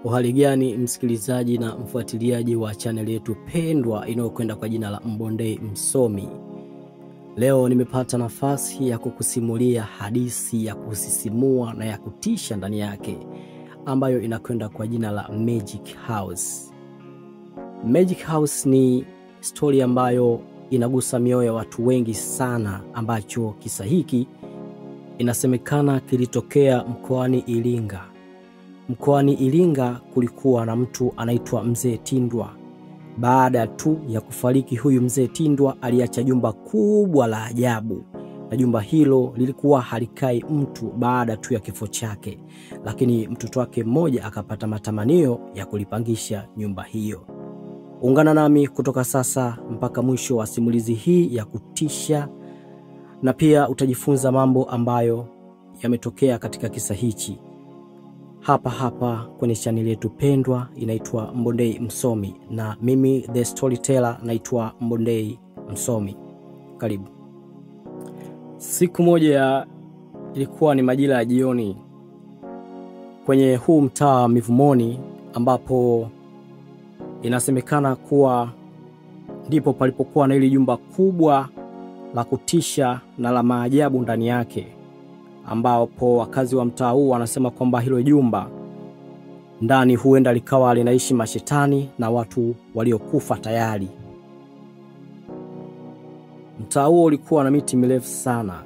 Uhali gani msikilizaji na mfuatiliaji wa channel yetu pendwa inayokwenda kwa jina la Mbondei Msomi. Leo nimepata nafasi ya kukusimulia hadithi ya kusisimua na ya kutisha ndani yake ambayo inakwenda kwa jina la Magic House. Magic House ni story ambayo inagusa mioyo ya watu wengi sana, ambacho kisa hiki inasemekana kilitokea mkoani Iringa. Mkoani Iringa kulikuwa na mtu anaitwa Mzee Tindwa. Baada tu ya kufariki huyu Mzee Tindwa, aliacha jumba kubwa la ajabu. Na jumba hilo lilikuwa halikai mtu baada tu ya kifo chake, lakini mtoto wake mmoja akapata matamanio ya kulipangisha nyumba hiyo. Ungana nami kutoka sasa mpaka mwisho wa simulizi hii ya kutisha, na pia utajifunza mambo ambayo yametokea katika kisa hichi. Hapa kwenye channel yetu pendwa inaitwa Mbondei Msomi, na mimi the storyteller naitwa Mbondei Msomi. Karibu. Siku moja ilikuwa ni majira ya jioni kwenye huu mtaa Mivumoni, ambapo inasemekana kuwa ndipo palipokuwa na ile jumba kubwa la kutisha na la maajabu ndani yake, ambapo wakazi wa mtaa huu wanasema kwamba hilo jumba ndani huenda likawa linaishi mashetani na watu waliokufa tayari. Mtaa huo ulikuwa na miti mirefu sana,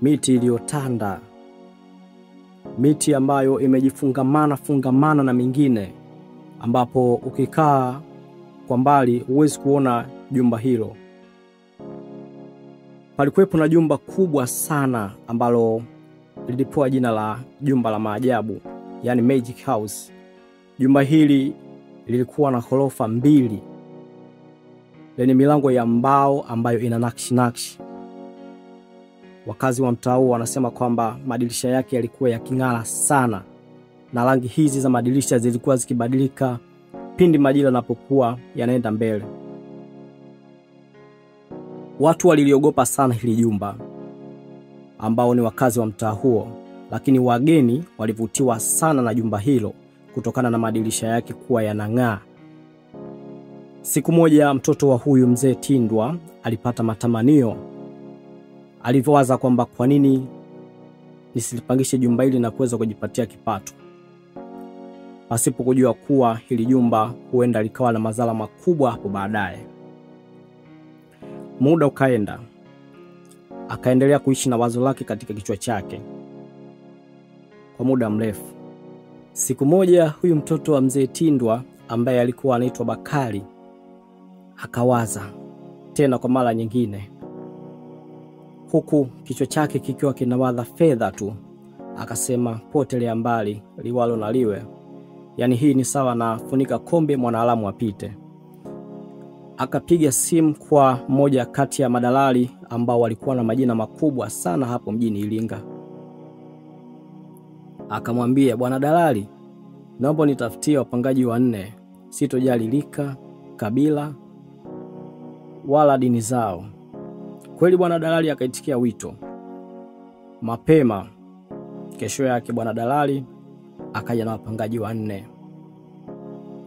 miti iliyotanda, miti ambayo imejifungamana na mingine, ambapo ukikaa kwa mbali huwezi kuona jumba hilo. Palikuwepo na jumba kubwa sana ambalo lilipewa jina la jumba la maajabu, yani Magic House. Jumba hili lilikuwa na ghorofa 2 lenye milango ya mbao ambayo ina nakshi. Wakazi wa mtaa huu wanasema kwamba madirisha yake yalikuwa yaking'ara sana, na rangi hizi za madirisha zilikuwa zikibadilika pindi majira yanapokuwa yanaenda mbele. Watu waliliogopa sana hili jumba, ambao ni wakazi wa mtaa huo, lakini wageni walivutiwa sana na jumba hilo kutokana na madirisha yake kuwa yanang'aa. Siku moja mtoto wa huyu Mzee Tindwa alipata matamanio. Aliwaza kwamba kwa nini nisilipangishe jumba hili na kuweza kujipatia kipato, pasipo kujua kuwa hili jumba huenda likawa na madhara makubwa hapo baadaye. Muda ukaenda, akaendelea kuishi na wazo lake katika kichwa chake kwa muda mrefu. Siku moja huyu mtoto wa Mzee Tindwa ambaye alikuwa anaitwa Bakari akawaza tena kwa mara nyingine, huku kichwa chake kikiwa kinawaza fedha tu. Akasema, potelea mbali, liwalo na liwe. Yani hii ni sawa na funika kombe mwanadamu apite. Akapiga simu kwa mmoja kati ya madalali ambao walikuwa na majina makubwa sana hapo mjini Iringa. Akamwambia, bwana dalali, naomba nitafutie wapangaji 4, sitojali lika, kabila wala dini zao. Kweli bwana dalali akaitikia wito. Mapema kesho yake bwana dalali akaja na wapangaji 4.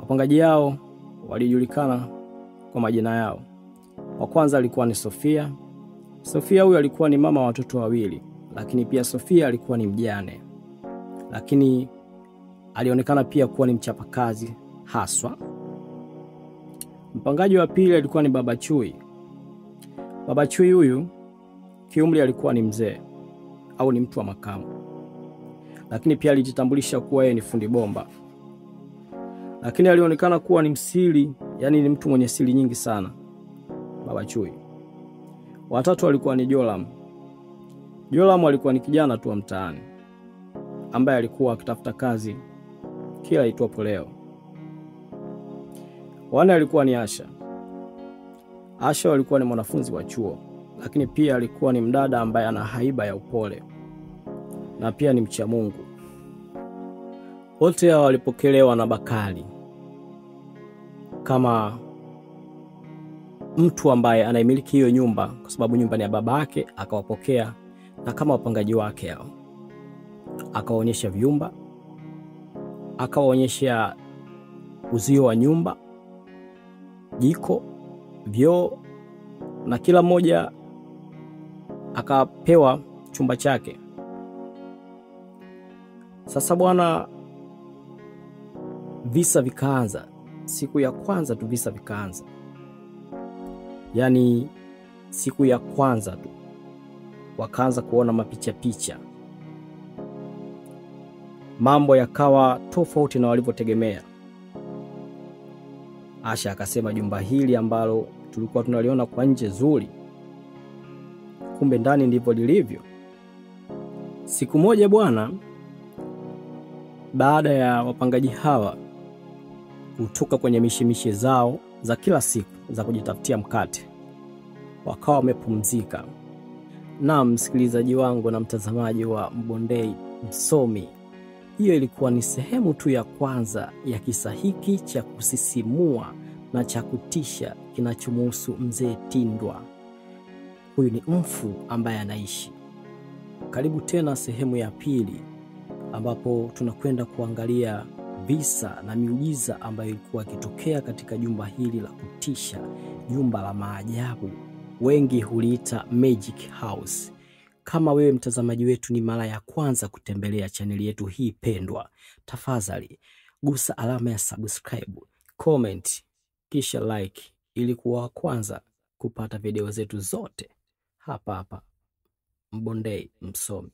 Wapangaji hao walijulikana kwa majina yao. Wa kwanza alikuwa ni Sofia. Sofia huyu alikuwa ni mama wa watoto 2, lakini pia Sofia alikuwa ni mjane, lakini alionekana pia kuwa ni mchapakazi haswa. Mpangaji wa pili alikuwa ni Baba Chui. Baba Chui huyu kiumri alikuwa ni mzee au ni mtu wa makamu, lakini pia alijitambulisha kuwa yeye ni fundi bomba, lakini alionekana kuwa ni msiri, yani ni mtu mwenye siri nyingi sana Baba Chui. Watatu alikuwa ni Joram. Joram alikuwa ni kijana tu wa mtaani ambaye alikuwa akitafuta kazi kila itwapo leo. Wane alikuwa ni Asha. Asha alikuwa ni mwanafunzi wa chuo, lakini pia alikuwa ni mdada ambaye ana haiba ya upole na pia ni mcha Mungu. Wote hao walipokelewa na Bakari kama mtu ambaye anaimiliki hiyo nyumba, kwa sababu nyumba ni ya baba yake. Akawapokea na kama wapangaji wake hao, akaonyesha vyumba, akawaonyesha uzio wa nyumba, jiko, vyoo, na kila mmoja akapewa chumba chake. Sasa bwana, visa vikaanza. Siku ya kwanza tu visa vikaanza. Yaani siku ya kwanza tu wakaanza kuona mapicha. Mambo yakawa tofauti na walivyotegemea. Asha akasema jumba hili ambalo tulikuwa tunaliona kwa nje zuri, kumbe ndani ndivyo lilivyo. Siku moja bwana, baada ya wapangaji hawa kutoka kwenye mishemishe zao za kila siku za kujitafutia mkate, wakawa wamepumzika. Na msikilizaji wangu na mtazamaji wa Mbondei Msomi, hiyo ilikuwa ni sehemu tu ya kwanza ya kisa hiki cha kusisimua na cha kutisha kinachomhusu mzee Tindwa. Huyu ni mfu ambaye anaishi. Karibu tena sehemu ya pili, ambapo tunakwenda kuangalia visa na miujiza ambayo ilikuwa ikitokea katika jumba hili la kutisha, jumba la maajabu. Wengi huliita Magic House. Kama wewe mtazamaji wetu ni mara ya kwanza kutembelea chaneli yetu hii pendwa, tafadhali gusa alama ya subscribe, comment, kisha like ili kuwa kwanza kupata video zetu zote hapa Mbondei Msomi.